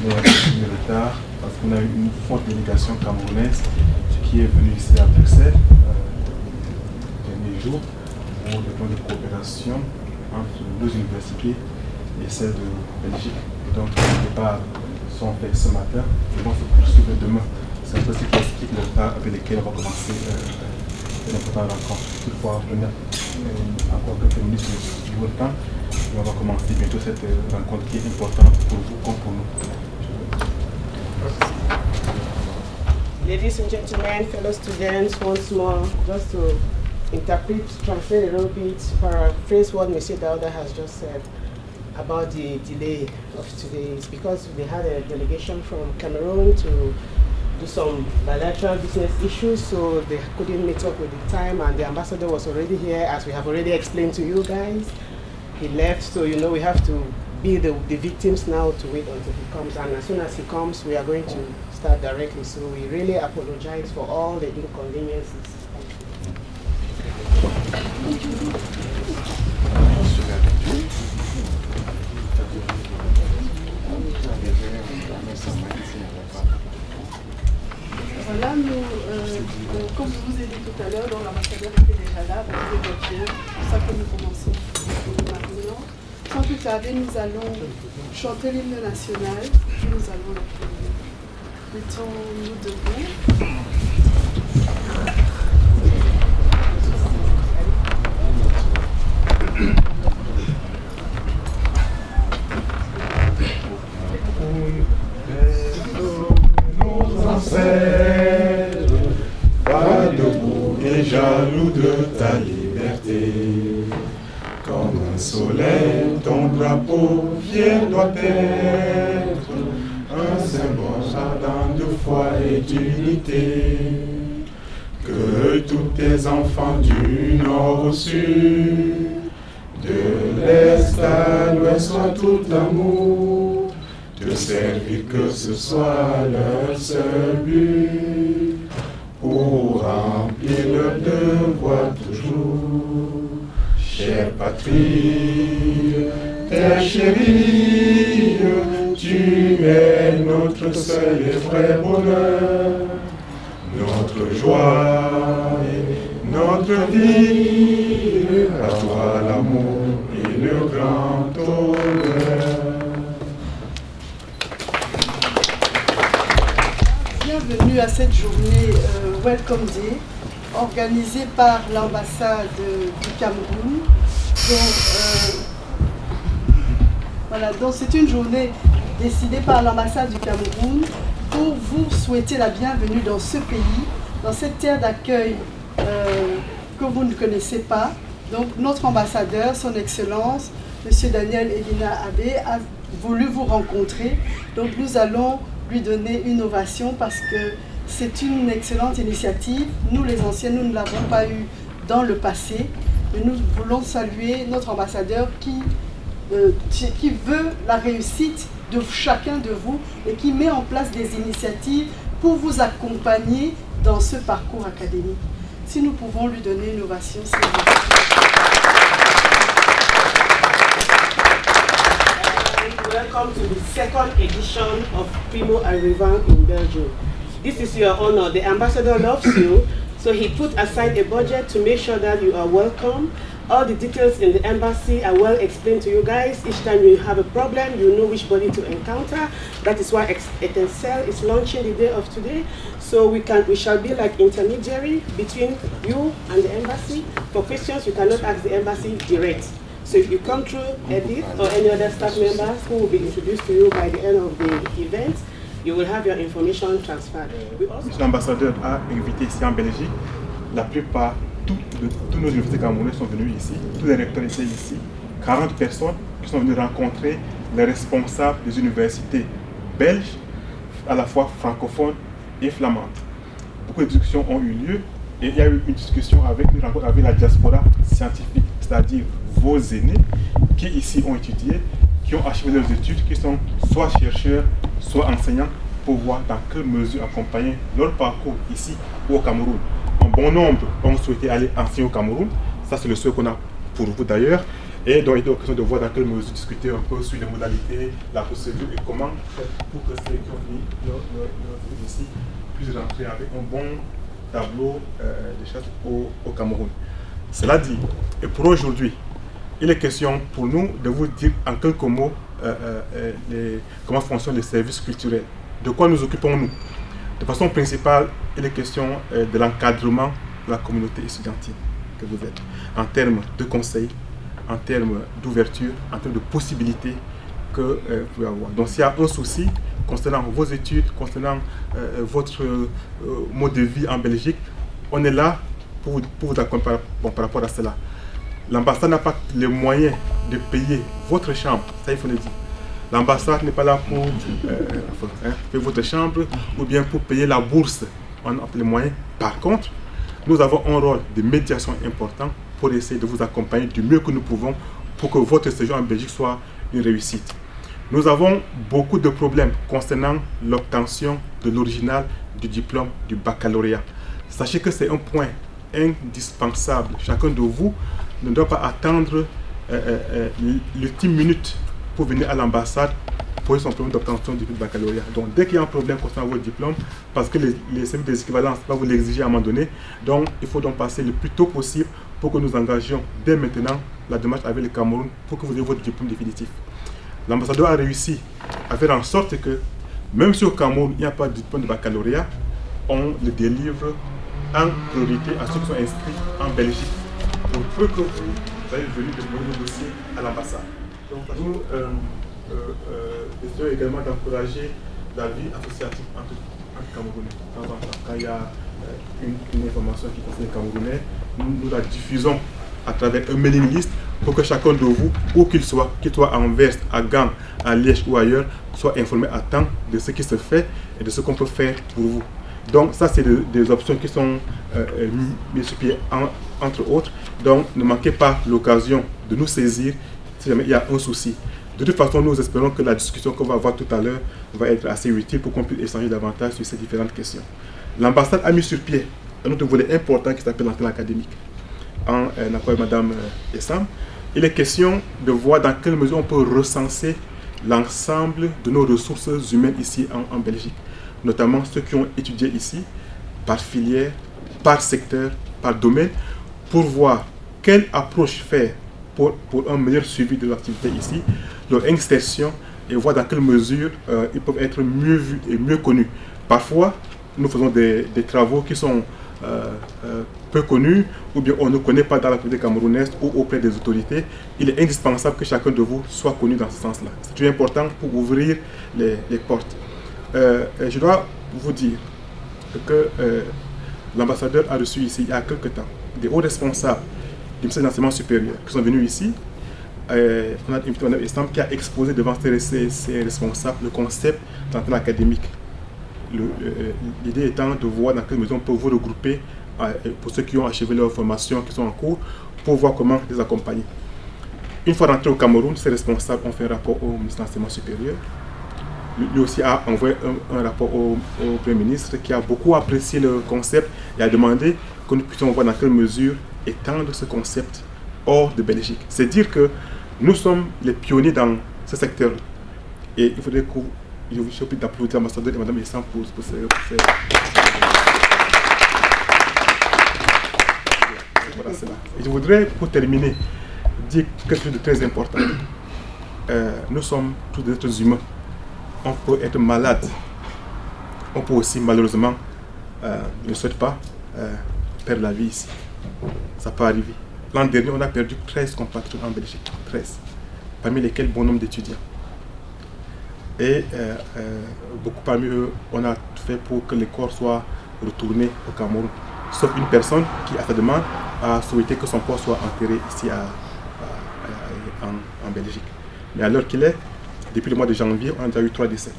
mais avec du retard parce qu'on a eu une forte délégation camerounaise qui est venue ici à Bruxelles les derniers jours pour des plans de coopération entre deux universités et celle de Belgique. Et donc les départs sont faits ce matin et vont se poursuivre demain. C'est un peu ce qui explique le retard avec lequel on va commencer une importante rencontre. Il faut revenir encore quelques minutes du temps et on va commencer bientôt cette rencontre qui est importante pour vous comme pour nous. Ladies and gentlemen, fellow students, once more, just to translate a little bit, paraphrase what Mr. Dauda has just said about the delay of today. It's because they had a delegation from Cameroon to do some bilateral business issues, so they couldn't meet up with the time, and the ambassador was already here, as we have already explained to you guys. He left, so you know we have to be the victims now to wait until he comes, and as soon as he comes, we are going to start directly. So we really apologize for all the inconveniences. Voilà, comme je vous ai dit tout à l'heure, l'ambassadeur était déjà là, avec les voitures, c'est pour ça que nous commençons maintenant. Sans plus tarder, nous allons chanter l'hymne national, puis nous allons l'applaudir. Mettons-nous debout. Pas debout et jaloux de ta liberté. Comme un soleil, ton drapeau fier doit être un symbole ardent de foi et d'unité. Que tous tes enfants du nord au sud, de l'est à l'ouest soient tout amour, te servir que ce soit leur seul but, pour remplir leur devoir toujours. Chère patrie, terre chérie, tu es notre seul et vrai bonheur, notre joie et notre vie, à toi l'amour et le grand honneur. Bienvenue à cette journée Welcome Day, organisée par l'ambassade du Cameroun. Donc c'est une journée décidée par l'ambassade du Cameroun pour vous souhaiter la bienvenue dans ce pays, dans cette terre d'accueil que vous ne connaissez pas. Donc notre ambassadeur, son Excellence, M. Daniel Elina Abbé, a voulu vous rencontrer. Donc nous allons lui donner une ovation parce que c'est une excellente initiative. Nous les anciens, nous ne l'avons pas eu dans le passé. Mais nous voulons saluer notre ambassadeur qui veut la réussite de chacun de vous et qui met en place des initiatives pour vous accompagner dans ce parcours académique. Si nous pouvons lui donner une ovation, s'il vous plaît. Welcome to the second edition of Primo Arrivant in Belgium. This is your honor. The ambassador loves you, so he put aside a budget to make sure that you are welcome. All the details in the embassy are well explained to you guys. Each time you have a problem, you know which body to encounter. That is why Etincelle is launching the day of today. So we shall be like intermediary between you and the embassy. For questions, you cannot ask the embassy direct. So if you come through Edith or any other staff members who will be introduced to you by the end of the event, you will have your information transferred. L'ambassadeur a invité ici en Belgique, la plupart, tous nos universités camerounaises sont venues ici, tous les recteurs étaient ici, 40 personnes qui sont venues rencontrer les responsables des universités belges, à la fois francophones et flamandes. Beaucoup de discussions ont eu lieu et il y a eu une discussion une rencontre avec la diaspora scientifique, c'est-à-dire vos aînés qui ici ont étudié, qui ont achevé leurs études, qui sont soit chercheurs, soit enseignants, pour voir dans quelle mesure accompagner leur parcours ici au Cameroun. Un bon nombre ont souhaité aller enseigner au Cameroun, ça c'est le souhait qu'on a pour vous d'ailleurs, Et donc, il est question de voir dans quelle mesure discuter un peu sur les modalités, la procédure et comment faire pour que ceux qui ont fini leur visite ici puissent rentrer avec un bon tableau de chasse au Cameroun. Cela dit, et pour aujourd'hui, il est question pour nous de vous dire en quelques mots comment fonctionnent les services culturels. De quoi nous occupons-nous? De façon principale, il est question de l'encadrement de la communauté étudiantine que vous êtes, en termes de conseils, en termes d'ouverture, en termes de possibilités que vous pouvez avoir. Donc s'il y a un souci concernant vos études, concernant votre mode de vie en Belgique, on est là pour vous accompagner par rapport à cela. L'ambassade n'a pas les moyens de payer votre chambre, ça il faut le dire. L'ambassade n'est pas là pour payer votre chambre ou bien pour payer la bourse. On n'a pas les moyens. Par contre, nous avons un rôle de médiation important pour essayer de vous accompagner du mieux que nous pouvons pour que votre séjour en Belgique soit une réussite. Nous avons beaucoup de problèmes concernant l'obtention de l'original du diplôme du baccalauréat. Sachez que c'est un point indispensable. Chacun de vous ne doit pas attendre l'ultime minute pour venir à l'ambassade pour son problème d'obtention du baccalauréat. Donc dès qu'il y a un problème concernant votre diplôme, parce que les services des équivalences vont vous l'exiger à un moment donné, donc il faut donc passer le plus tôt possible pour que nous engagions dès maintenant la démarche avec le Cameroun pour que vous ayez votre diplôme définitif. L'ambassadeur a réussi à faire en sorte que, même si au Cameroun il n'y a pas de diplôme de baccalauréat, on le délivre en priorité à ceux qui sont inscrits en Belgique. Donc peu que vous allez venir déposer vos dossiers à l'ambassade. Donc nous essayons également d'encourager la vie associative entre Camerounais. De temps en temps, quand il y a une information qui concerne les Camerounais, nous la diffusons à travers un mailing list pour que chacun de vous, où qu'il soit à Anvers, à Gand, à Liège ou ailleurs, soit informé à temps de ce qui se fait et de ce qu'on peut faire pour vous. Donc ça, c'est des options qui sont mises sur pied entre autres. Donc ne manquez pas l'occasion de nous saisir si jamais il y a un souci. De toute façon, nous espérons que la discussion qu'on va avoir tout à l'heure va être assez utile pour qu'on puisse échanger davantage sur ces différentes questions. L'ambassade a mis sur pied un autre volet important qui s'appelle l'antenne académique. En accord avec Mme Essam, il est question de voir dans quelle mesure on peut recenser l'ensemble de nos ressources humaines ici en Belgique, notamment ceux qui ont étudié ici, par filière, par secteur, par domaine, pour voir quelle approche faire pour un meilleur suivi de l'activité ici, leur insertion, et voir dans quelle mesure ils peuvent être mieux vus et mieux connus. Parfois, nous faisons des travaux qui sont peu connus, ou bien on ne connaît pas dans la communauté camerounaise ou auprès des autorités. Il est indispensable que chacun de vous soit connu dans ce sens-là. C'est très important pour ouvrir les portes. Je dois vous dire que l'ambassadeur a reçu ici, il y a quelques temps, des hauts responsables du ministère de l'enseignement supérieur qui sont venus ici. On a invité Mme Essam qui a exposé devant ces responsables le concept d'antenne académique. L'idée étant de voir dans quelle mesure on peut vous regrouper pour ceux qui ont achevé leur formation, qui sont en cours, pour voir comment les accompagner. Une fois rentrés au Cameroun, ces responsables ont fait un rapport au ministre de l'enseignement supérieur. Lui aussi a envoyé un rapport au Premier ministre qui a beaucoup apprécié le concept et a demandé que nous puissions voir dans quelle mesure étendre ce concept hors de Belgique. C'est dire que nous sommes les pionniers dans ce secteur. Et il faudrait que je vous prie d'applaudir l'ambassadeur et Mme Essam pour ces... Voilà, c'est là. Et je voudrais, pour terminer, dire quelque chose de très important. Nous sommes tous des êtres humains. On peut être malade. On peut aussi, malheureusement, je ne souhaite pas, perdre la vie ici. Ça peut arriver. L'an dernier, on a perdu 13 compatriotes en Belgique. 13. Parmi lesquels bon nombre d'étudiants. Et beaucoup parmi eux, on a tout fait pour que les corps soient retournés au Cameroun. Sauf une personne qui, à sa demande, a souhaité que son corps soit enterré ici en Belgique. Mais à l'heure qu'il est, depuis le mois de janvier, on a déjà eu 3 décès.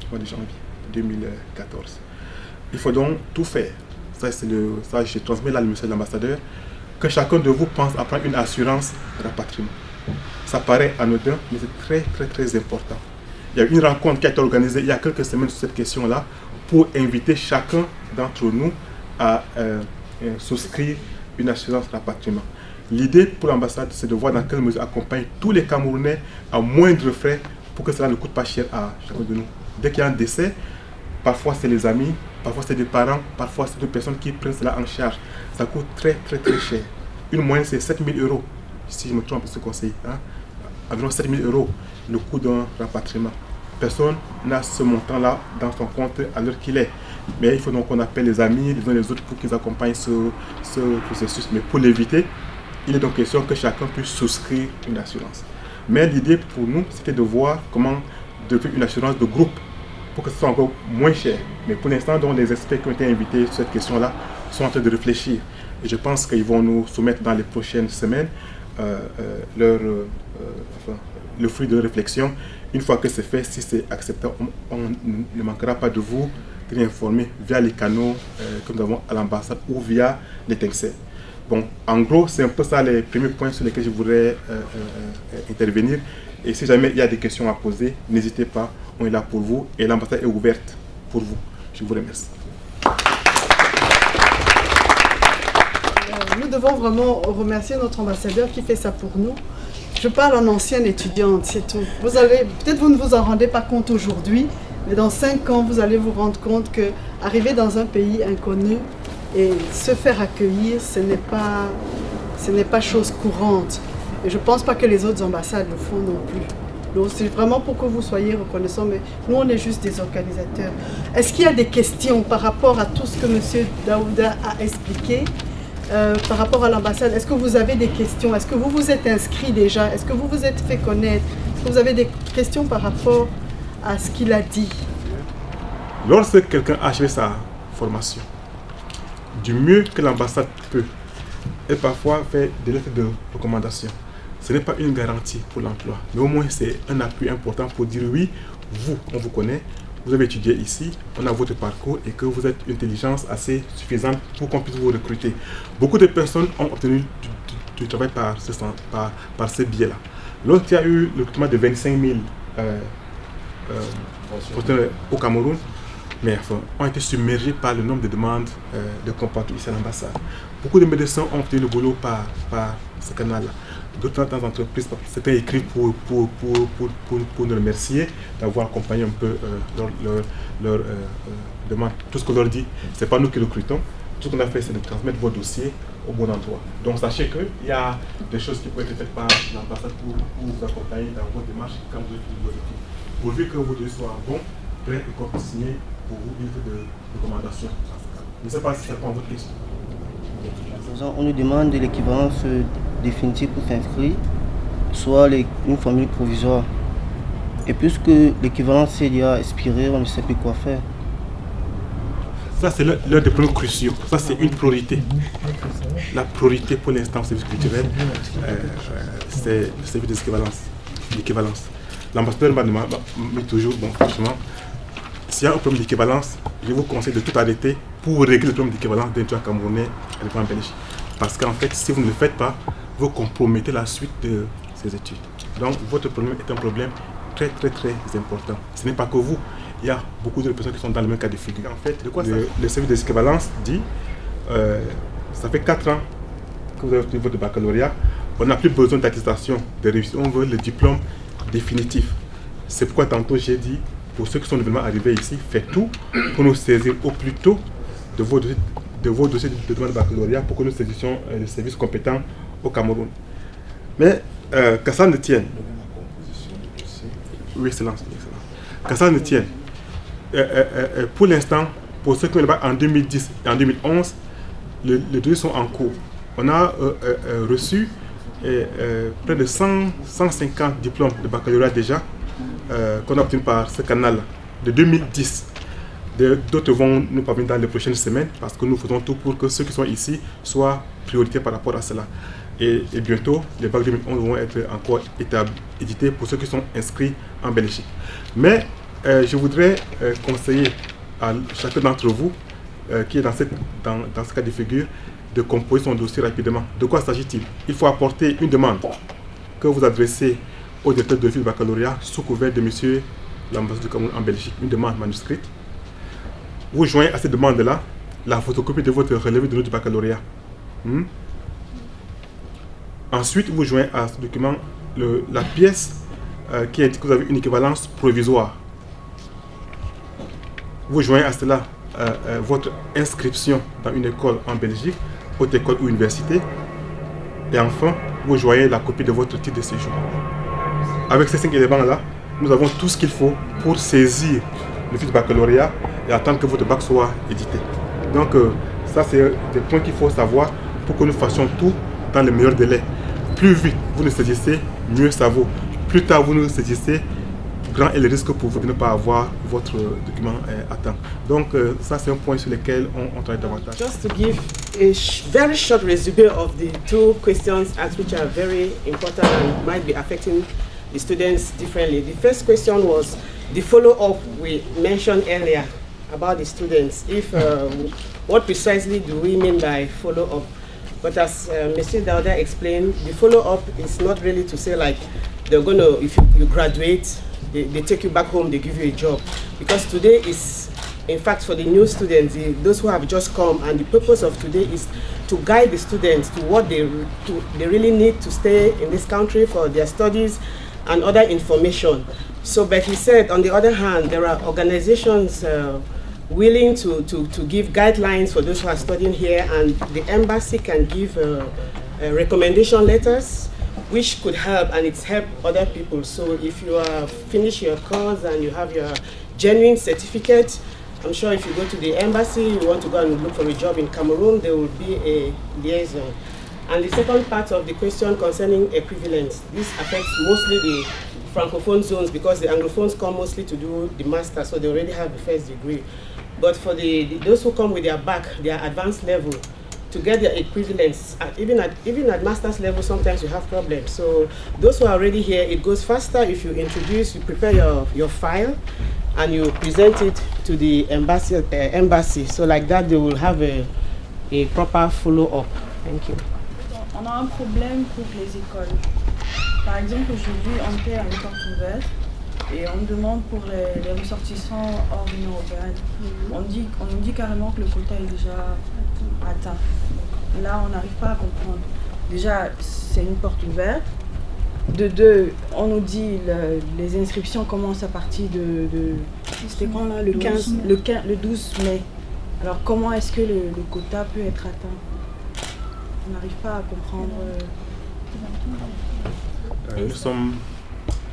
Le mois de janvier 2014. Il faut donc tout faire. Ça, je transmets là le message de l'ambassadeur, que chacun de vous pense à prendre une assurance rapatriement. Ça paraît anodin, mais c'est très, très, très important. Il y a eu une rencontre qui a été organisée il y a quelques semaines sur cette question-là pour inviter chacun d'entre nous à souscrire une assurance rapatriement. L'idée pour l'ambassade, c'est de voir dans quelle mesure accompagner tous les Camerounais à moindre frais pour que cela ne coûte pas cher à chacun de nous. Dès qu'il y a un décès, parfois c'est les amis, parfois c'est des parents, parfois c'est des personnes qui prennent cela en charge. Ça coûte très cher. Une moyenne c'est 7 000 €, si je me trompe ce conseil. Environ 7 000 € le coût d'un rapatriement. Personne n'a ce montant-là dans son compte à l'heure qu'il est. Mais il faut donc qu'on appelle les amis les uns les autres pour qu'ils accompagnent ce processus. Mais pour l'éviter, il est donc question que chacun puisse souscrire une assurance. Mais l'idée pour nous, c'était de voir comment devenir une assurance de groupe pour que ce soit encore moins cher. Mais pour l'instant, donc, les experts qui ont été invités sur cette question-là sont en train de réfléchir. Et je pense qu'ils vont nous soumettre dans les prochaines semaines le fruit de réflexion. Une fois que c'est fait, si c'est accepté, on ne manquera pas de vous tenir informé via les canaux que nous avons à l'ambassade ou via l'étincelle. Bon, en gros, c'est un peu ça les premiers points sur lesquels je voudrais intervenir. Et si jamais il y a des questions à poser, n'hésitez pas, on est là pour vous et l'ambassade est ouverte pour vous. Je vous remercie. Nous devons vraiment remercier notre ambassadeur qui fait ça pour nous. Je parle en ancienne étudiante, c'est tout. Peut-être vous ne vous en rendez pas compte aujourd'hui, mais dans 5 ans, vous allez vous rendre compte que arriver dans un pays inconnu et se faire accueillir, ce n'est pas chose courante. Et je ne pense pas que les autres ambassades le font non plus. Donc c'est vraiment pour que vous soyez reconnaissants, mais nous on est juste des organisateurs. Est-ce qu'il y a des questions par rapport à tout ce que M. Daouda a expliqué par rapport à l'ambassade? Est-ce que vous avez des questions? Est-ce que vous vous êtes inscrit déjà? Est-ce que vous vous êtes fait connaître? Est-ce que vous avez des questions par rapport à ce qu'il a dit? Lorsque quelqu'un a achevé sa formation, du mieux que l'ambassade peut, elle parfois fait des lettres de recommandation. Ce n'est pas une garantie pour l'emploi, mais au moins c'est un appui important pour dire oui, vous, on vous connaît, vous avez étudié ici, on a votre parcours et que vous êtes une intelligence assez suffisante pour qu'on puisse vous recruter. Beaucoup de personnes ont obtenu du travail par ce biais-là. Lorsqu'il y a eu le recrutement de 25 000 au Cameroun, mais enfin, ont été submergés par le nombre de demandes de compatriotes ici à l'ambassade. Beaucoup de médecins ont obtenu le boulot par ce canal-là. D'autres entreprises, c'était écrit pour nous remercier d'avoir accompagné un peu leur demande. Tout ce qu'on leur dit, ce n'est pas nous qui recrutons. Tout ce qu'on a fait, c'est de transmettre vos dossiers au bon endroit. Donc sachez qu'il y a des choses qui peuvent être faites par l'ambassade pour vous accompagner dans vos démarches quand vous êtes vos équipes. Pourvu que vos dossiers soient bons, prêts et qu'on puisse signer pour vous une lettre de recommandation. Je ne sais pas si ça répond à votre question. On nous demande de l'équivalence définitive pour s'inscrire, soit une formule provisoire. Et puisque l'équivalence est déjà expirée, on ne sait plus quoi faire. Ça, c'est l'un des problèmes cruciaux. Ça, c'est une priorité. La priorité pour l'instant au service culturel, c'est le service d'équivalence. L'ambassadeur m'a dit toujours, bon, franchement, s'il y a un problème d'équivalence, je vous conseille de tout arrêter pour régler le problème d'équivalence d'un étudiant camerounais en Belgique. Parce qu'en fait, si vous ne le faites pas, vous compromettez la suite de ces études. Donc, votre problème est un problème très important. Ce n'est pas que vous. Il y a beaucoup de personnes qui sont dans le même cas de figure. En fait, de quoi le service d'équivalence dit, ça fait 4 ans que vous avez obtenu votre baccalauréat, on n'a plus besoin d'attestation de réussite, on veut le diplôme définitif. C'est pourquoi tantôt j'ai dit, pour ceux qui sont nouvellement arrivés ici, faites tout pour nous saisir au plus tôt de vos dossiers de demande de baccalauréat pour que nous saisissions le service compétent au Cameroun. Mais qu'à ça ne tienne, oui, excellence. Qu'à ça ne tienne, pour l'instant, pour ceux qui ont le bac en 2010 et en 2011, les dossiers sont en cours. On a reçu près de 150 diplômes de baccalauréat déjà qu'on a obtenus par ce canal de 2010. D'autres vont nous parvenir dans les prochaines semaines parce que nous faisons tout pour que ceux qui sont ici soient prioritaires par rapport à cela. Et bientôt, les bacs 2011 vont être encore édités pour ceux qui sont inscrits en Belgique. Mais je voudrais conseiller à chacun d'entre vous qui est dans ce cas de figure de composer son dossier rapidement. De quoi s'agit-il? Il faut apporter une demande que vous adressez au directeur de fil baccalauréat sous couvert de monsieur l'ambassadeur du Cameroun en Belgique, une demande manuscrite. Vous joignez à cette demande-là la photocopie de votre relevé de notes du baccalauréat. Ensuite, vous joignez à ce document la pièce qui indique que vous avez une équivalence provisoire. Vous joignez à cela votre inscription dans une école en Belgique, haute école ou université. Et enfin, vous joignez la copie de votre titre de séjour. Avec ces 5 éléments-là, nous avons tout ce qu'il faut pour saisir le fiche de baccalauréat et attendre que votre bac soit édité. Donc, ça, c'est des points qu'il faut savoir pour que nous fassions tout dans les meilleurs délais. Plus vite vous nous saisissez, mieux ça vaut. Plus tard vous nous saisissez, grand est le risque pour vous de ne pas avoir votre document à temps. Donc, ça, c'est un point sur lequel on travaille davantage. Just to give a very short resume of the 2 questions asked, which are very important and might be affecting the students differently. The first question was the follow-up we mentioned earlier about the students. What precisely do we mean by follow-up? But as Mr. Dauda explained, the follow-up is not really to say like they're going to, if you graduate, they take you back home, they give you a job. Because today is, in fact, for the new students, those who have just come, and the purpose of today is to guide the students to what they really need to stay in this country for their studies and other information. So, but he said, on the other hand, there are organizations willing to give guidelines for those who are studying here, and the embassy can give recommendation letters which could help, and it's helped other people. So if you are finished your course and you have your genuine certificate, I'm sure if you go to the embassy, you want to go and look for a job in Cameroon, there will be a liaison. And the second part of the question concerning equivalence, this affects mostly the Francophone zones because the Anglophones come mostly to do the master, so they already have the first degree. But for those who come with their back, their advanced level, to get their equivalence, even at master's level, sometimes you have problems. So those who are already here, it goes faster if you prepare your file, and you present it to the embassy. So like that, they will have a proper follow-up. Thank you. On a un problème pour les écoles. Par exemple, aujourd'hui, on fait une porte ouverte et on demande pour les ressortissants hors Union européenne. On nous dit carrément que le quota est déjà atteint. Donc, là, on n'arrive pas à comprendre. Déjà, c'est une porte ouverte. De 2, on nous dit les inscriptions commencent à partir de c'était quand là, le 12 mai. Alors comment est-ce que le quota peut être atteint? On n'arrive pas à comprendre. Nous sommes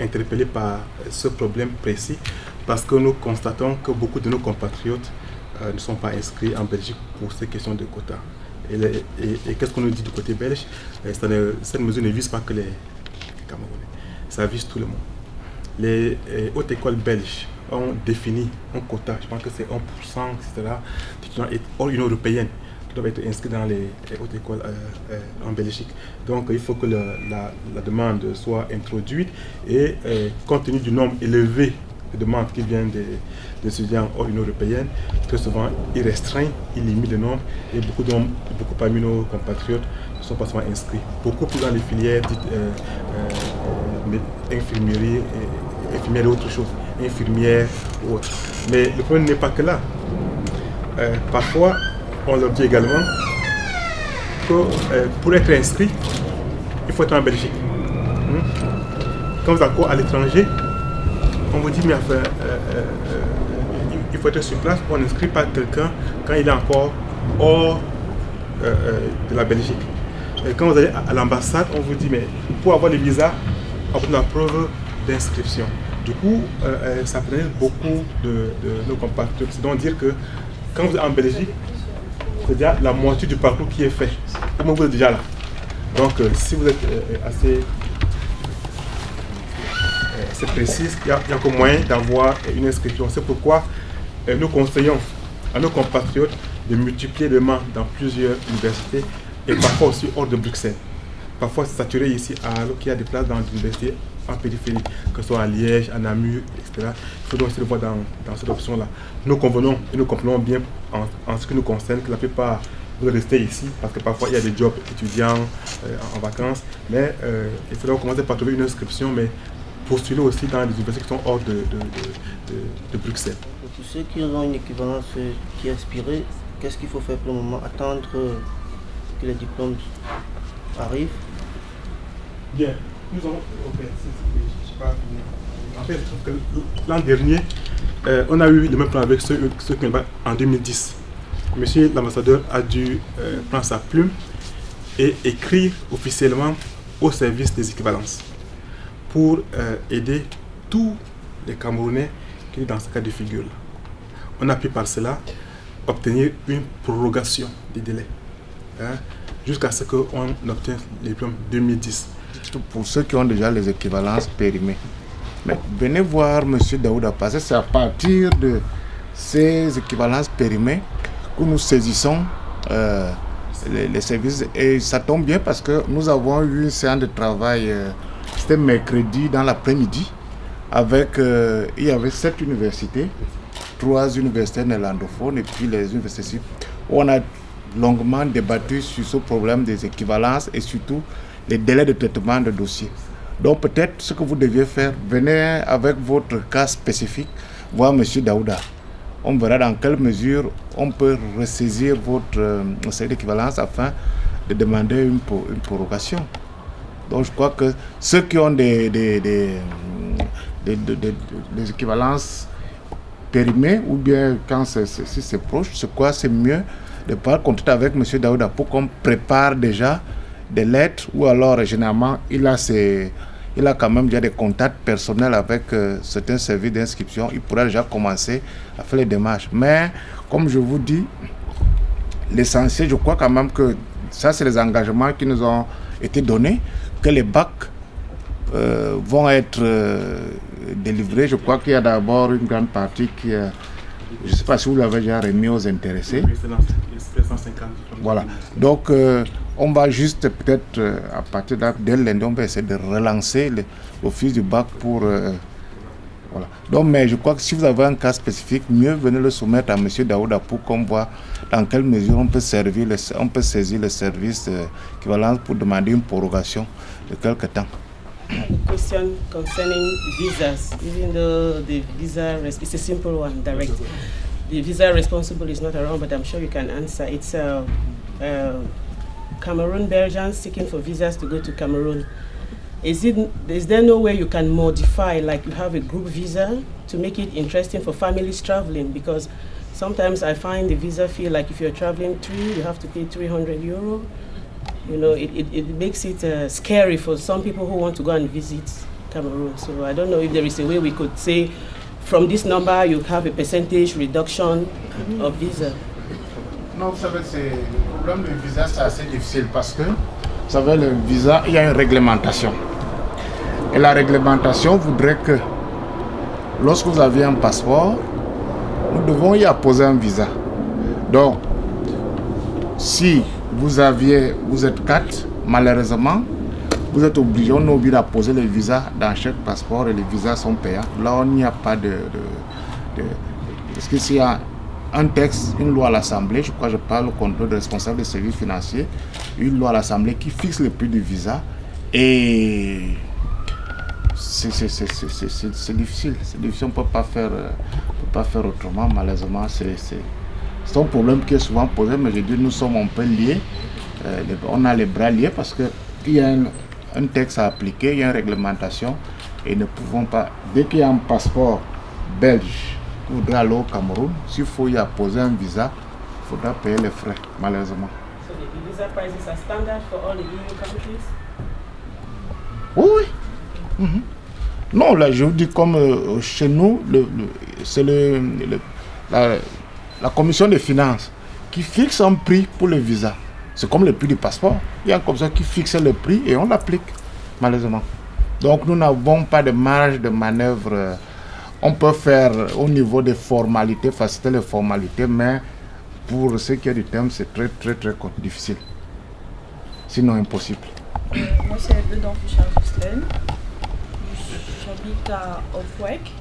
interpellés par ce problème précis parce que nous constatons que beaucoup de nos compatriotes ne sont pas inscrits en Belgique pour ces questions de quotas. Et qu'est-ce qu'on nous dit du côté belge? Cette mesure ne vise pas que les Camerounais, ça vise tout le monde. Les hautes écoles belges ont défini un quota, je pense que c'est 1%, etc., d'étudiants hors Union européenne qui doivent être inscrits dans les hautes écoles en Belgique. Donc il faut que la demande soit introduite et compte tenu du nombre élevé de demandes qui viennent des étudiants hors Union européenne, très souvent il restreint, il limite le nombre et beaucoup parmi nos compatriotes ne sont pas souvent inscrits. Beaucoup plus dans les filières dites infirmière et autre chose, infirmière ou autre. Mais le problème n'est pas que là. Parfois, on leur dit également que pour être inscrit, il faut être en Belgique. Quand vous êtes encore à l'étranger, on vous dit mais enfin, il faut être sur place, on n'inscrit pas quelqu'un quand il est encore hors de la Belgique. Et quand vous allez à l'ambassade, on vous dit mais pour avoir le visa, apportez la preuve d'inscription. Du coup, ça prenait beaucoup de nos compatriotes. C'est donc dire que quand vous êtes en Belgique, c'est déjà la moitié du parcours qui est fait. Comment vous êtes déjà là. Donc, si vous êtes assez précise, il y a encore moyen d'avoir une inscription. C'est pourquoi nous conseillons à nos compatriotes de multiplier les demandes dans plusieurs universités et parfois aussi hors de Bruxelles. Parfois, c'est saturé ici alors qu'il y a des places dans les universités en périphérie, que ce soit à Liège, à Namur, etc. Il faut donc se le voir dans cette option-là. Nous convenons et nous comprenons bien en ce qui nous concerne que la plupart doivent rester ici parce que parfois il y a des jobs étudiants en vacances, mais il faudra commencer par trouver une inscription, mais postuler aussi dans les universités qui sont hors de Bruxelles. Pour ceux qui ont une équivalence qui est expirée, qu'est-ce qu'il faut faire pour le moment? Attendre que les diplômes arrivent Bien, nous avons. Je sais pas. En fait, je trouve que l'an dernier, on a eu le même plan avec ceux qui ont en 2010. Monsieur l'ambassadeur a dû prendre sa plume et écrire officiellement au service des équivalences pour aider tous les Camerounais qui sont dans ce cas de figure-là. On a pu par cela obtenir une prorogation des délais jusqu'à ce qu'on obtienne les diplômes 2010. Pour ceux qui ont déjà les équivalences périmées. Mais venez voir M. Daouda parce que c'est à partir de ces équivalences périmées que nous saisissons les services. Et ça tombe bien parce que nous avons eu une séance de travail, c'était mercredi dans l'après-midi, avec, il y avait 7 universités, 3 universités néerlandophones et puis les universités où on a longuement débattu sur ce problème des équivalences et surtout les délais de traitement de dossiers. Donc peut-être ce que vous deviez faire, venez avec votre cas spécifique, voir M. Daouda. On verra dans quelle mesure on peut ressaisir votre série d'équivalence afin de demander une prorogation. Donc je crois que ceux qui ont des équivalences périmées ou bien quand c'est proche, c'est mieux de prendre contact avec M. Daouda pour qu'on prépare déjà des lettres ou alors généralement il a quand même déjà des contacts personnels avec certains services d'inscription. Il pourra déjà commencer à faire les démarches. Mais comme je vous dis, l'essentiel, je crois quand même que ça c'est les engagements qui nous ont été donnés, que les bacs vont être délivrés. Je crois qu'il y a d'abord une grande partie qui est, je ne sais pas si vous l'avez déjà remis aux intéressés. Voilà. Donc, on va juste peut-être, à partir de dès lundi, on va essayer de relancer l'office du bac pour... voilà. Donc, mais je crois que si vous avez un cas spécifique, mieux venez le soumettre à M. Daouda pour qu'on voit dans quelle mesure on peut saisir le service équivalent pour demander une prorogation de quelque temps. A question concerning visas, even though the visa, it's a simple one, direct. The visa responsible is not around, but I'm sure you can answer. It's Cameroon Belgians seeking for visas to go to Cameroon. Is there no way you can modify, like you have a group visa, to make it interesting for families traveling? Because sometimes I find the visa fee like if you're traveling 3, you have to pay €300. You know, it makes it scary for some people who want to go and visit Cameroon. So I don't know if there is a way we could say, from this number, you have a percentage reduction of visa. Non, vous savez, le problème du visa, c'est assez difficile parce que, vous savez, le visa, il y a une réglementation. Et la réglementation voudrait que, lorsque vous avez un passeport, nous devons y apposer un visa. Donc, si vous êtes 4, malheureusement, vous êtes obligé, on est obligé d'apposer les visas dans chaque passeport et les visas sont payants. Là, il n'y a pas parce que s'il y a un texte, une loi à l'Assemblée, je crois que je parle au contrôle de responsable des services financiers, une loi à l'Assemblée qui fixe le prix du visa et c'est difficile, on ne peut pas faire autrement, malheureusement, c'est un problème qui est souvent posé, mais je dis nous sommes un peu liés, on a les bras liés parce qu'il y a un texte à appliquer, il y a une réglementation et ne pouvons pas, dès qu'il y a un passeport belge qui voudra aller au Cameroun, s'il faut y apposer un visa, il faudra payer les frais, malheureusement. So the visa prices are standard for all the EU countries? Oui. Mm-hmm. Non, là je vous dis comme chez nous, c'est la commission des finances qui fixe un prix pour le visa. C'est comme le prix du passeport. Il y a un commission qui fixe le prix et on l'applique, malheureusement. Donc nous n'avons pas de marge de manœuvre. On peut faire au niveau des formalités, faciliter les formalités, mais pour ce qui est du thème, c'est très difficile. Sinon impossible. Moi c'est Bedan Fouchard-Juslen. J'habite à Opwek.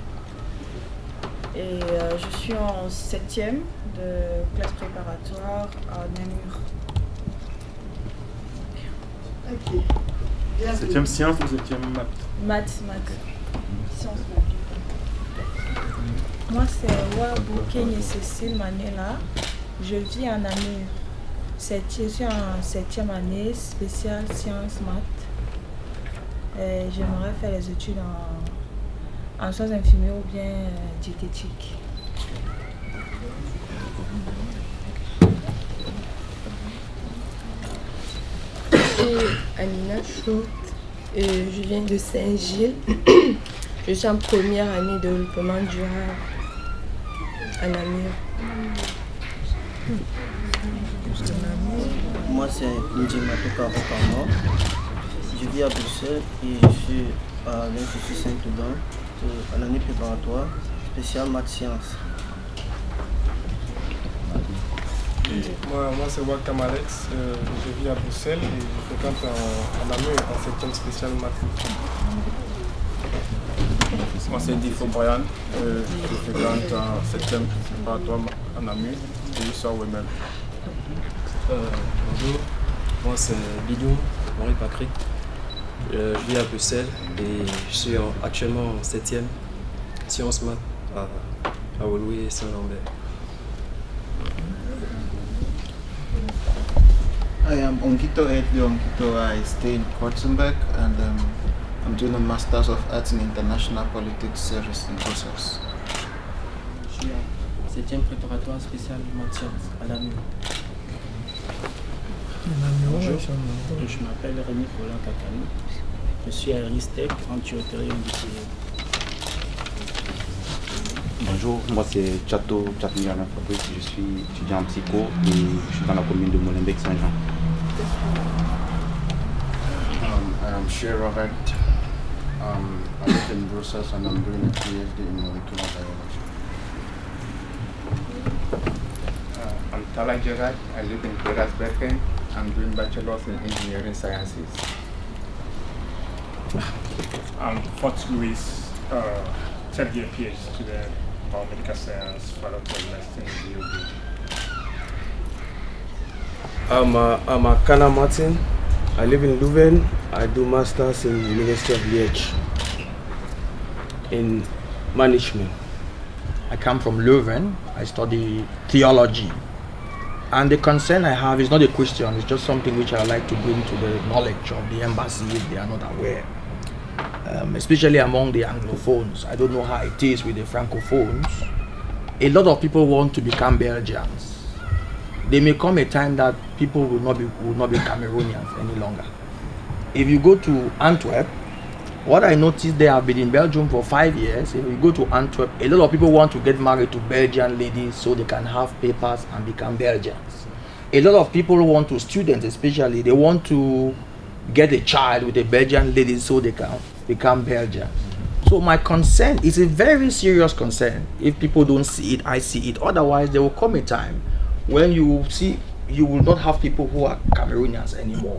Et je suis en 7e de classe préparatoire à Namur. Ok. 7e sciences ou 7e maths? Maths. Sciences maths. Moi c'est Waboukenye Cécile Manela. Je vis en Namur. Je suis en 7e année spéciale sciences maths. Et j'aimerais faire les études en soins infirmiers ou bien diététique. Je suis Amina Chou, je viens de Saint-Gilles. Je suis en première année de développement durable à Namur. Moi, c'est Ndjimato Karokama. Je vis à Bruxelles et je suis à l'Institut Saint-Aubin à l'année préparatoire spéciale maths sciences. Moi c'est Wakam Alex, je vis à Bruxelles et je fréquente en Namur en 7e spéciale maths. Moi c'est Difo Brian, je fréquente en 7e préparatoire en Namur et je suis à Wemel. Bonjour, moi c'est Bidou, Maurice Patrick. Je vis à Bruxelles et je suis actuellement en 7e sciences maths à Woluwe et Saint-Lambert. I am Onkito Edli Onkito. I stay in Kotzenberg and I'm doing a Masters of Arts in International Politics series in Brussels. Je suis en 7e préparatoire spéciale maths sciences à Namur. Bonjour, je m'appelle Rémi Paulin Kakani. Je suis à Ristec en tuyauterie industrielle. Bonjour, moi c'est Chato Chatmiana Fabrice, je suis étudiant en psycho et je suis dans la commune de Molenbeek-Saint-Jean. I am Shea Robert. I live in Brussels and I'm doing a PhD in molecular biology. I'm Tala Gerard. I live in Berasbergen. I'm doing bachelor's in engineering sciences. I'm Fort Louis, third year PhD student, biomedical science, followed by medicine in UB. I'm Akana Martin. I live in Leuven. I do masters in the University of Liège in management. I come from Leuven. I study theology. And the concern I have is not a question, it's just something which I like to bring to the knowledge of the embassy if they are not aware. Especially among the Anglophones. I don't know how it is with the Francophones. A lot of people want to become Belgians. There may come a time that people will not be Cameroonians any longer. If you go to Antwerp, what I noticed, they have been in Belgium for 5 years. If you go to Antwerp, a lot of people want to get married to Belgian ladies so they can have papers and become Belgians. A lot of people want to, students especially, they want to get a child with a Belgian lady so they can become Belgians. So my concern is a very serious concern. If people don't see it, I see it. Otherwise, there will come a time when you will see you will not have people who are Cameroonians anymore.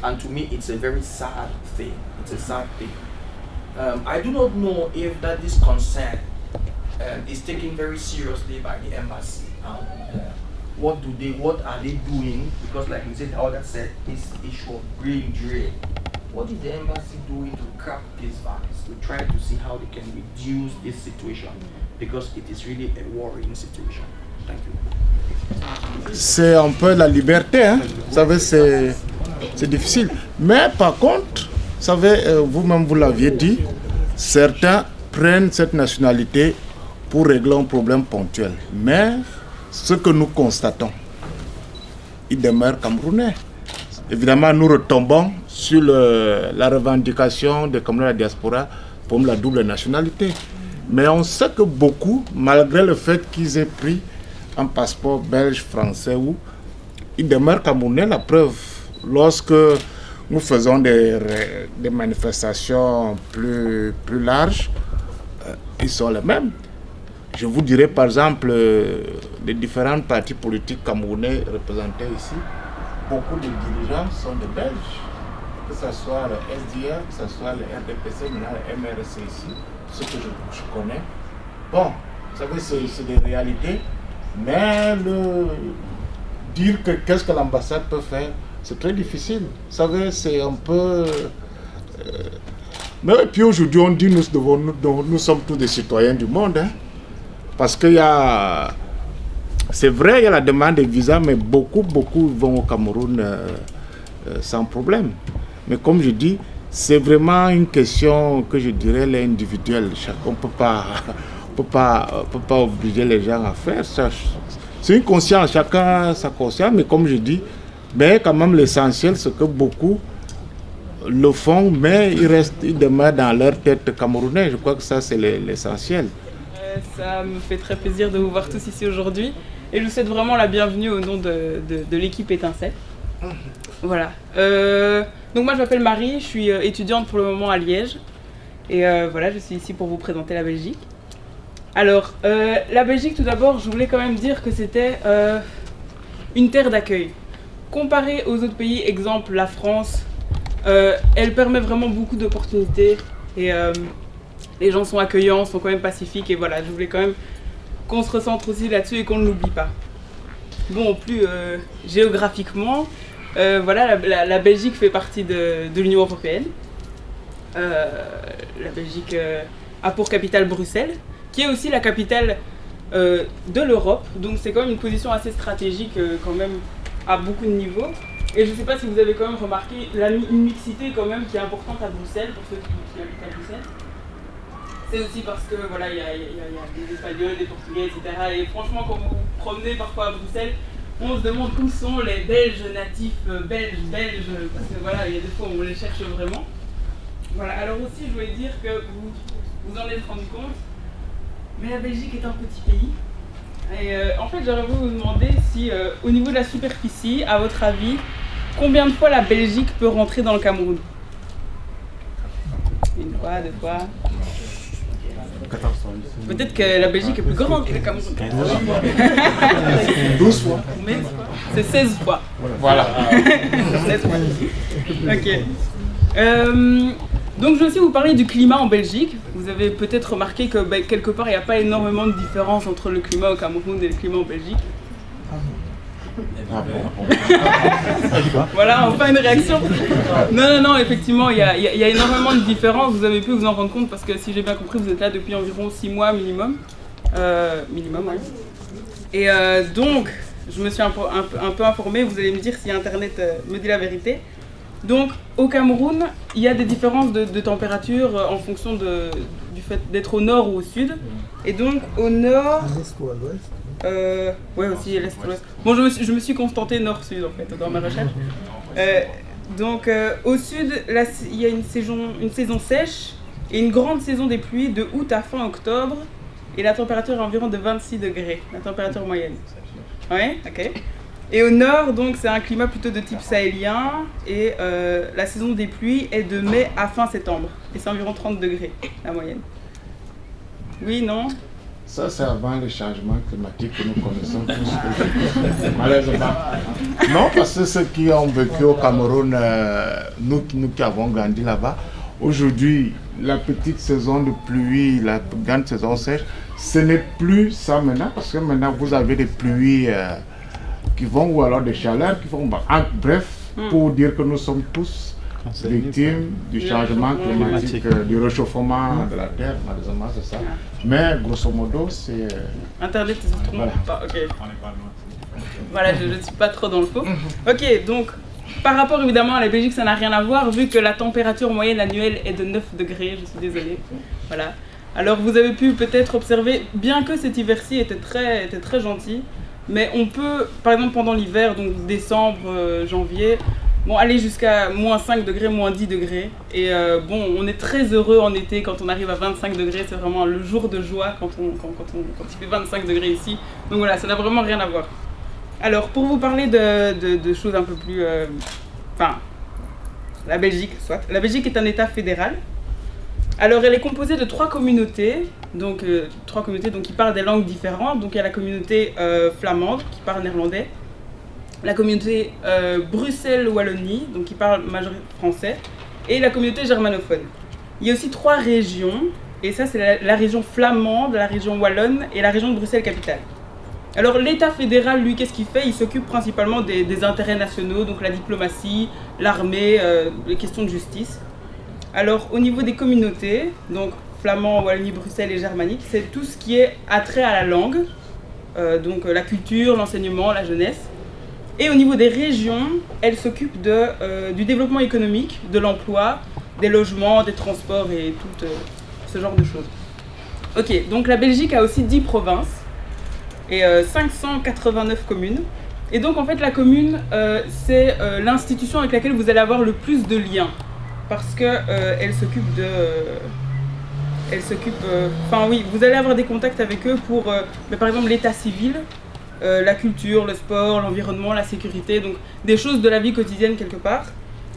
And to me, it's a very sad thing. It's a sad thing. I do not know if that this concern is taken very seriously by the embassy. What are they doing? Because like we said, how that said, this issue of brain drain. What is the embassy doing to crack this virus? To try to see how they can reduce this situation, because it is really a worrying situation. Thank you. C'est un peu la liberté, hein? Vous savez, c'est difficile. Mais par contre, vous savez, vous-même vous l'aviez dit, certains prennent cette nationalité pour régler un problème ponctuel. Mais ce que nous constatons, ils demeurent camerounais. Évidemment, nous retombons sur la revendication des Camerounais de la diaspora pour la double nationalité. Mais on sait que beaucoup, malgré le fait qu'ils aient pris un passeport belge, français, ils demeurent camerounais. La preuve, lorsque nous faisons des manifestations plus larges, ils sont les mêmes. Je vous dirais par exemple, les différents partis politiques camerounais représentés ici, beaucoup de dirigeants sont des Belges, que ce soit le SDR, que ce soit le RDPC, maintenant le MRC ici, ce que je connais. Bon, vous savez, c'est des réalités, mais dire que qu'est-ce que l'ambassade peut faire, c'est très difficile. Vous savez, c'est un peu... Mais puis aujourd'hui, on dit nous sommes tous des citoyens du monde, hein, parce qu'il y a... C'est vrai, il y a la demande de visa, mais beaucoup vont au Cameroun sans problème. Mais comme je dis, c'est vraiment une question que je dirais individuelle. Chacun ne peut pas obliger les gens à faire ça. C'est une conscience, chacun a sa conscience, mais comme je dis, mais quand même l'essentiel, c'est que beaucoup le font, mais ils demeurent dans leur tête camerounais. Je crois que ça, c'est l'essentiel. Ça me fait très plaisir de vous voir tous ici aujourd'hui. Et je vous souhaite vraiment la bienvenue au nom de l'équipe Étincelle. Voilà. Donc moi, je m'appelle Marie, je suis étudiante pour le moment à Liège. Et voilà, je suis ici pour vous présenter la Belgique. Alors, la Belgique, tout d'abord, je voulais quand même dire que c'était une terre d'accueil. Comparée aux autres pays, exemple la France, elle permet vraiment beaucoup d'opportunités et les gens sont accueillants, sont quand même pacifiques et voilà, je voulais quand même qu'on se recentre aussi là-dessus et qu'on ne l'oublie pas. Bon, plus géographiquement, voilà, la Belgique fait partie de l'Union européenne. La Belgique a pour capitale Bruxelles, qui est aussi la capitale de l'Europe, donc c'est quand même une position assez stratégique quand même à beaucoup de niveaux. Et je ne sais pas si vous avez quand même remarqué une mixité quand même qui est importante à Bruxelles, pour ceux qui habitent à Bruxelles. C'est aussi parce que voilà, il y a des Espagnols, des Portugais, etc. Et franchement, quand vous vous promenez parfois à Bruxelles, on se demande où sont les Belges natifs, belges, parce que voilà, il y a des fois où on les cherche vraiment. Voilà, alors aussi je voulais dire que vous en êtes rendu compte, mais la Belgique est un petit pays. Et en fait, j'aurais voulu vous demander si, au niveau de la superficie, à votre avis, combien de fois la Belgique peut rentrer dans le Cameroun? Une fois, deux fois. Peut-être que la Belgique est plus grande que le Cameroun. 12 fois. C'est 16 fois. Voilà. 16 fois. Ok. Donc je vais aussi vous parler du climat en Belgique. Vous avez peut-être remarqué que quelque part il n'y a pas énormément de différence entre le climat au Cameroun et le climat en Belgique. Voilà, enfin une réaction. Non, effectivement, il y a énormément de différences. Vous avez pu vous en rendre compte parce que si j'ai bien compris, vous êtes là depuis environ 6 mois minimum. Minimum, oui. Et donc, je me suis un peu informée. Vous allez me dire si Internet me dit la vérité. Donc, au Cameroun, il y a des différences de température en fonction du fait d'être au nord ou au sud. Et donc, au nord... À l'est ou à l'ouest? Ouais, aussi, l'est ou l'ouest. Bon, je me suis constantée nord-sud, en fait, dans ma recherche. Donc, au sud, là, il y a une saison sèche et une grande saison des pluies de août à fin octobre. Et la température est environ de 26 degrés, la température moyenne. Ouais, ok. Et au nord, donc, c'est un climat plutôt de type sahélien. Et la saison des pluies est de mai à fin septembre. Et c'est environ 30 degrés, la moyenne. Oui, non? Ça, c'est avant les changements climatiques que nous connaissons tous. Malheureusement. Non, parce que ceux qui ont vécu au Cameroun, nous qui avons grandi là-bas, aujourd'hui, la petite saison de pluie, la grande saison sèche, ce n'est plus ça maintenant, parce que maintenant, vous avez des pluies qui vont, ou alors des chaleurs qui vont. Bref, pour dire que nous sommes tous victimes du changement climatique, du réchauffement de la Terre, malheureusement, c'est ça. Mais grosso modo, c'est... Internet, c'est tout le monde. Ok. Voilà, je ne suis pas trop dans le faux. Ok, donc, par rapport évidemment à la Belgique, ça n'a rien à voir, vu que la température moyenne annuelle est de 9 degrés, je suis désolée. Voilà. Alors, vous avez pu peut-être observer, bien que cet hiver-ci était très gentil, mais on peut, par exemple pendant l'hiver, donc décembre, janvier, bon, aller jusqu'à moins 5 degrés, moins 10 degrés. Et bon, on est très heureux en été quand on arrive à 25 degrés. C'est vraiment le jour de joie quand il fait 25 degrés ici. Donc voilà, ça n'a vraiment rien à voir. Alors, pour vous parler de choses un peu plus... Enfin, la Belgique, soit. La Belgique est un État fédéral. Alors, elle est composée de 3 communautés. Donc, 3 communautés qui parlent des langues différentes. Donc, il y a la communauté flamande qui parle néerlandais. La communauté Bruxelles-Wallonie, donc qui parle majoritairement français, et la communauté germanophone. Il y a aussi 3 régions, et ça c'est la région flamande, la région wallonne et la région de Bruxelles-Capitale. Alors l'État fédéral, lui, qu'est-ce qu'il fait? Il s'occupe principalement des intérêts nationaux, donc la diplomatie, l'armée, les questions de justice. Alors au niveau des communautés, donc flamand, Wallonie, Bruxelles et germanique, c'est tout ce qui est attrait à la langue, donc la culture, l'enseignement, la jeunesse. Et au niveau des régions, elles s'occupent du développement économique, de l'emploi, des logements, des transports et tout ce genre de choses. Ok, donc la Belgique a aussi 10 provinces et 589 communes. Et donc en fait la commune, c'est l'institution avec laquelle vous allez avoir le plus de liens. Parce que elle s'occupe de... vous allez avoir des contacts avec eux pour, par exemple, l'état civil, la culture, le sport, l'environnement, la sécurité, donc des choses de la vie quotidienne quelque part.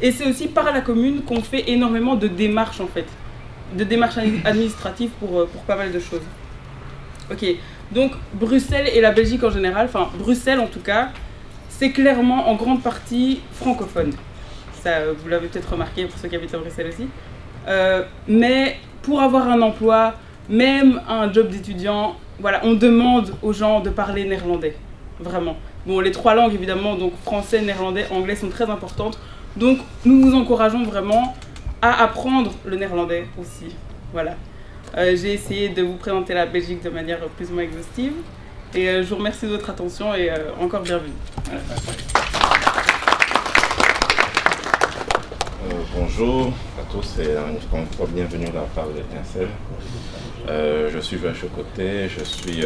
Et c'est aussi par la commune qu'on fait énormément de démarches en fait, de démarches administratives pour pas mal de choses. Ok, donc Bruxelles et la Belgique en général, enfin Bruxelles en tout cas, c'est clairement en grande partie francophone. Ça, vous l'avez peut-être remarqué pour ceux qui habitent à Bruxelles aussi. Mais pour avoir un emploi, même un job d'étudiant, voilà, on demande aux gens de parler néerlandais, vraiment. Bon, les 3 langues évidemment, donc français, néerlandais, anglais sont très importantes. Donc nous vous encourageons vraiment à apprendre le néerlandais aussi. Voilà. J'ai essayé de vous présenter la Belgique de manière plus ou moins exhaustive. Et je vous remercie de votre attention et encore bienvenue. Voilà. Bonjour à tous et encore une fois bienvenue de la part de l'Étincelle. Je suis Joël Chocoté, je suis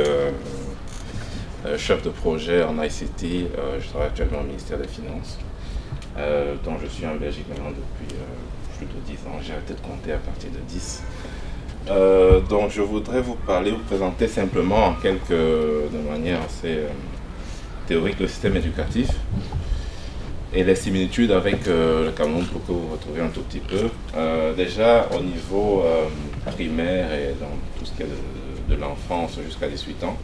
chef de projet en ICT, je travaille actuellement au ministère des Finances, dont je suis en Belgique maintenant depuis plus de 10 ans, j'ai arrêté de compter à partir de 10. Donc je voudrais vous présenter simplement de manière assez théorique le système éducatif et les similitudes avec le Cameroun pour que vous retrouviez un tout petit peu. Déjà au niveau primaire et dans tout ce qui est de l'enfance jusqu'à 18 ans,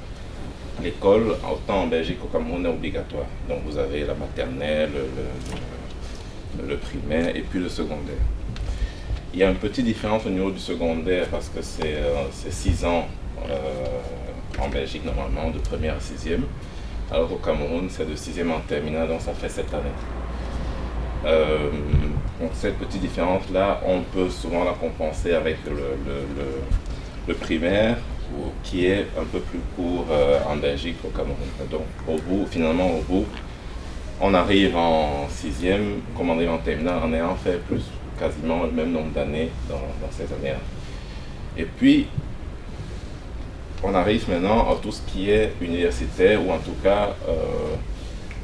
l'école, autant en Belgique qu'au Cameroun, est obligatoire. Donc vous avez la maternelle, le primaire et puis le secondaire. Il y a une petite différence au niveau du secondaire parce que c'est 6 ans en Belgique normalement, de première à 6e, alors qu'au Cameroun c'est de 6e en terminale, donc ça fait 7 années. Donc cette petite différence-là, on peut souvent la compenser avec le primaire, qui est un peu plus court en Belgique qu'au Cameroun. Donc finalement au bout, on arrive en 6e, comme on arrive en terminale, en ayant fait quasiment le même nombre d'années dans ces années-là. Et puis, on arrive maintenant à tout ce qui est universitaire, ou en tout cas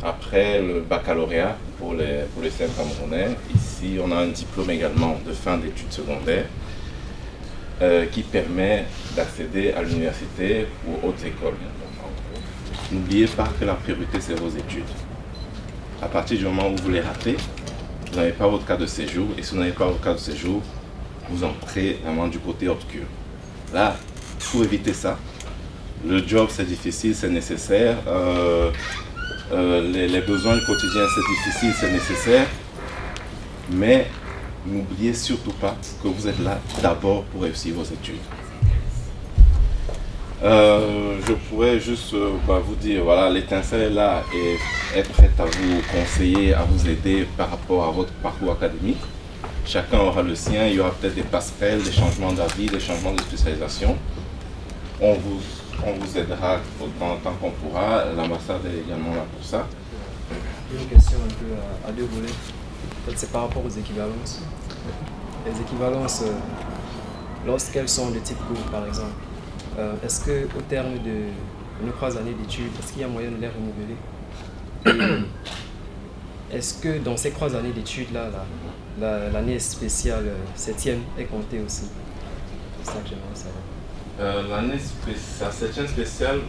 après le baccalauréat pour les jeunes camerounais. Ici, on a un diplôme également de fin d'études secondaires qui permet d'accéder à l'université ou aux hautes écoles. N'oubliez pas que la priorité, c'est vos études. À partir du moment où vous les ratez, vous n'avez pas votre carte de séjour, et si vous n'avez pas votre carte de séjour, vous entrez vraiment du côté obscur. Là, pour éviter ça, le job c'est difficile, c'est nécessaire, les besoins du quotidien c'est difficile, c'est nécessaire, mais n'oubliez surtout pas que vous êtes là d'abord pour réussir vos études. Je pourrais juste vous dire, voilà, l'Étincelle est là et est prête à vous conseiller, à vous aider par rapport à votre parcours académique. Chacun aura le sien, il y aura peut-être des passerelles, des changements d'avis, des changements de spécialisation. On vous aidera autant qu'on pourra, l'ambassade est également là pour ça. Une question un peu à deux volets, en fait, c'est par rapport aux équivalences. Les équivalences, lorsqu'elles sont de type court par exemple, est-ce qu'au terme de nos 3 années d'études, est-ce qu'il y a moyen de les renouveler? Et est-ce que dans ces 3 années d'études-là, l'année spéciale 7e est comptée aussi? C'est ça que j'aimerais savoir. L'année spéciale, 7e spéciale,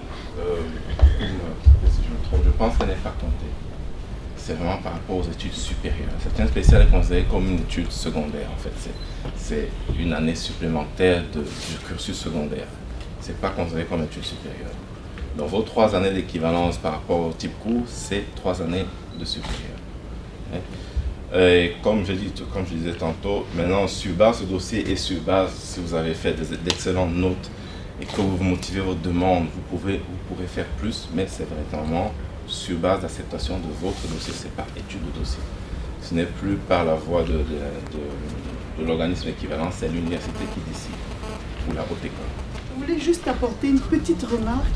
si je me trompe, je pense qu'elle n'est pas comptée. C'est vraiment par rapport aux études supérieures. 7e spéciale est considérée comme une étude secondaire en fait. C'est une année supplémentaire du cursus secondaire. Ce n'est pas considéré comme études supérieures. Donc vos 3 années d'équivalence par rapport au type cours, c'est 3 années de supérieur. Et comme je disais tantôt, maintenant sur base ce dossier et sur base si vous avez fait d'excellentes notes et que vous motivez votre demande, vous pourrez faire plus, mais c'est véritablement sur base d'acceptation de votre dossier, c'est par étude de dossier. Ce n'est plus par la voie de l'organisme équivalent, c'est l'université qui décide, ou la haute école. Je voulais juste apporter une petite remarque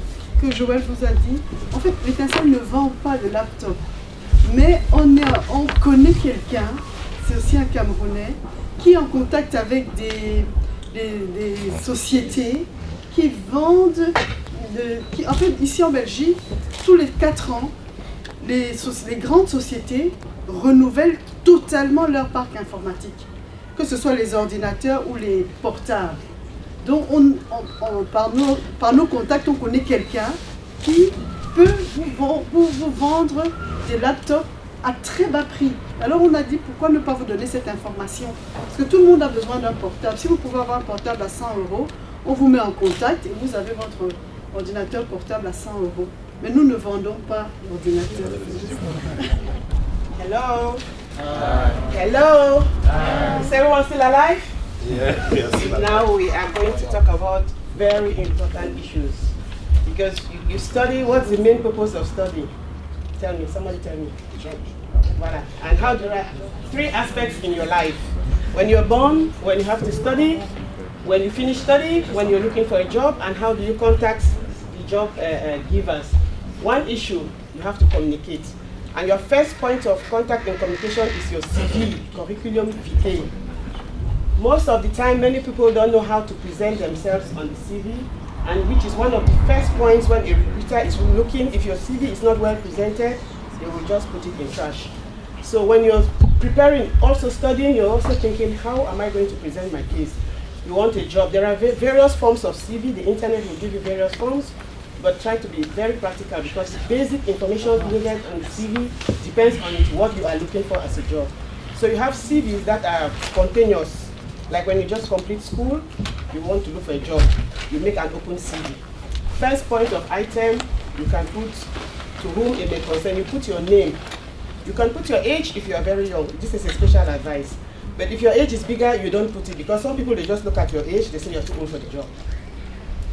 que Joël vous a dit. En fait, l'Étincelle ne vend pas de laptop, mais on connaît quelqu'un, c'est aussi un Camerounais, qui est en contact avec des sociétés qui vendent, en fait, ici en Belgique, tous les 4 ans, les grandes sociétés renouvellent totalement leur parc informatique, que ce soit les ordinateurs ou les portables. Donc, par nos contacts, on connaît quelqu'un qui peut vous vendre des laptops à très bas prix. Alors, on a dit, pourquoi ne pas vous donner cette information? Parce que tout le monde a besoin d'un portable. Si vous pouvez avoir un portable à 100 €, on vous met en contact et vous avez votre ordinateur portable à 100 €. Mais nous ne vendons pas d'ordinateur. Hello. Hello. Is everyone still alive? Yeah. Now we are going to talk about very important issues. Because you study, what's the main purpose of study? Tell me, somebody tell me. Voilà. And how do I, 3 aspects in your life. When you're born, when you have to study, when you finish studying, when you're looking for a job, and how do you contact the job givers. One issue, you have to communicate. And your first point of contact and communication is your CV, curriculum vitae. Most of the time, many people don't know how to present themselves on the CV, and which is one of the first points when a recruiter is looking. If your CV is not well presented, they will just put it in trash. So when you're preparing, also studying, you're also thinking, how am I going to present my case? You want a job. There are various forms of CV. The internet will give you various forms, but try to be very practical, because basic information needed on the CV depends on what you are looking for as a job. So you have CVs that are spontaneous. Like when you just complete school, you want to look for a job, you make an open CV. First point of item, you can put to whom it may concern. You put your name. You can put your age if you are very young. This is a special advice. But if your age is bigger, you don't put it, because some people, they just look at your age, they say you're too old for the job.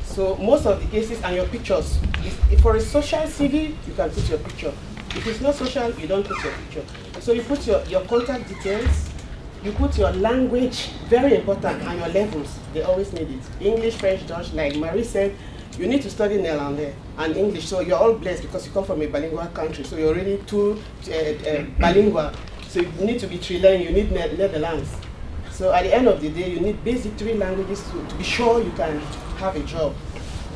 So most of the cases, and your pictures. If for a social CV, you can put your picture. If it's not social, you don't put your picture. So you put your contact details, you put your language, very important, and your levels. They always need it. English, French, Dutch, like Marie said, you need to study Néerlandais and English. So you're all blessed because you come from a bilingual country. So you're already bilingual. So you need to be trilingual, you need Netherlands. So at the end of the day, you need basic 3 languages to be sure you can have a job.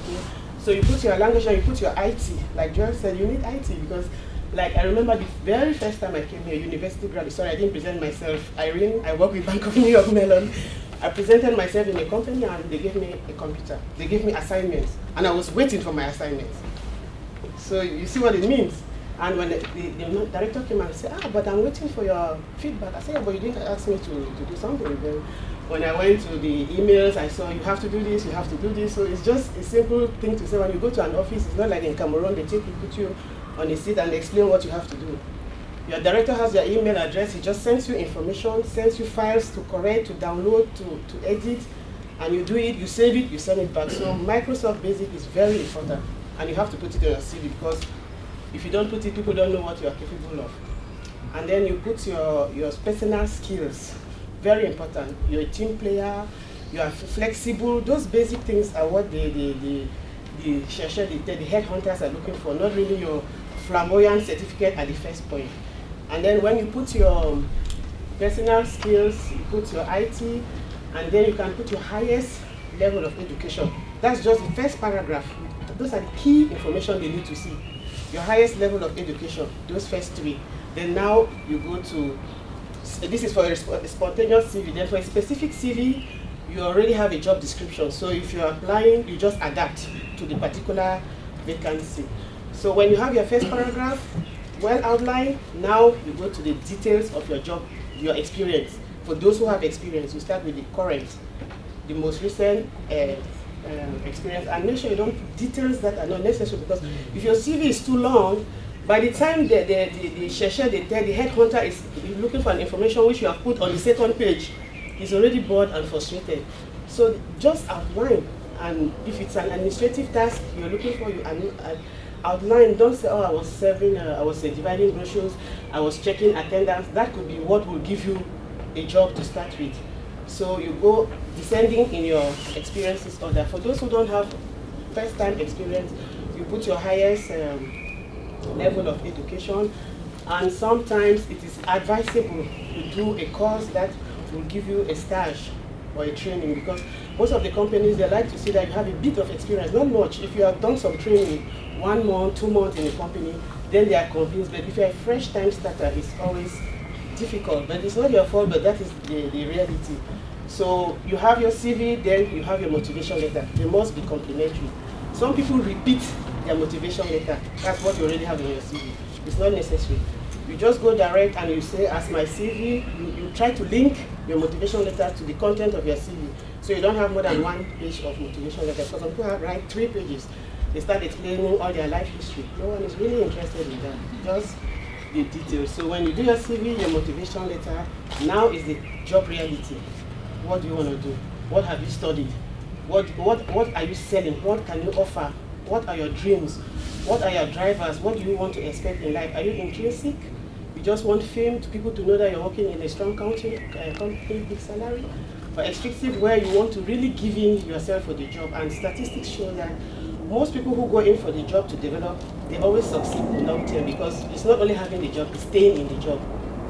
Okay? So you put your language and you put your IT. Like Joel said, you need IT because, like, I remember the very first time I came here, university graduate. Sorry, I didn't present myself. Irene, I work with Bank of New York Mellon. I presented myself in a company and they gave me a computer. They gave me assignments and I was waiting for my assignments. So you see what it means. And when the director came and said, but I'm waiting for your feedback. I said, yeah, but you didn't ask me to do something. Then when I went to the emails, I saw you have to do this, you have to do this. So it's just a simple thing to say. When you go to an office, it's not like in Cameroon, they put you on a seat and explain what you have to do. Your director has your email address, he just sends you information, sends you files to correct, to download, to edit, and you do it, you save it, you send it back. So Microsoft Basic is very important, and you have to put it on your CV because if you don't put it, people don't know what you are capable of. And then you put your personal skills, very important. You're a team player, you are flexible. Those basic things are what the headhunters are looking for, not really your flamboyant certificate at the first point. And then when you put your personal skills, you put your IT, and then you can put your highest level of education. That's just the first paragraph. Those are the key information they need to see. Your highest level of education, those first 3. Then now you go to, this is for a spontaneous CV. Then for a specific CV, you already have a job description. So if you're applying, you just adapt to the particular vacancy. So when you have your first paragraph well outlined, now you go to the details of your job, your experience. For those who have experience, you start with the current, the most recent experience, and make sure you don't put details that are not necessary, because if your CV is too long, by the time the headhunter is looking for an information which you have put on the second page, he's already bored and frustrated. So just outline, and if it's an administrative task you're looking for, you outline. Don't say, I was serving, I was dividing brochures, I was checking attendance. That could be what will give you a job to start with. So you go descending in your experiences order. For those who don't have first-time experience, you put your highest level of education, And sometimes it is advisable to do a course that will give you a stage or a training, because most of the companies, they like to see that you have a bit of experience, not much. If you have done some training, 1 month, 2 months in a company, then they are convinced. But if you're a fresh time starter, it's always difficult. But it's not your fault, but that is the reality. So you have your CV, then you have your motivation letter. They must be complementary. Some people repeat their motivation letter. That's what you already have in your CV. It's not necessary. You just go direct and you say, as my CV, you try to link your motivation letter to the content of your CV. So you don't have more than 1 page of motivation letter. Because some people write 3 pages. They start explaining all their life history. No one is really interested in that. Just the details. So when you do your CV, your motivation letter, now is the job reality. What do you want to do? What have you studied? What are you selling? What can you offer? What are your dreams? What are your drivers? What do you want to expect in life? Are you intrinsic? You just want fame to people to know that you're working in a strong company, big salary? Or extractive, where you want to really give in yourself for the job? And statistics show that most people who go in for the job to develop, they always succeed long term, because it's not only having the job, it's staying in the job.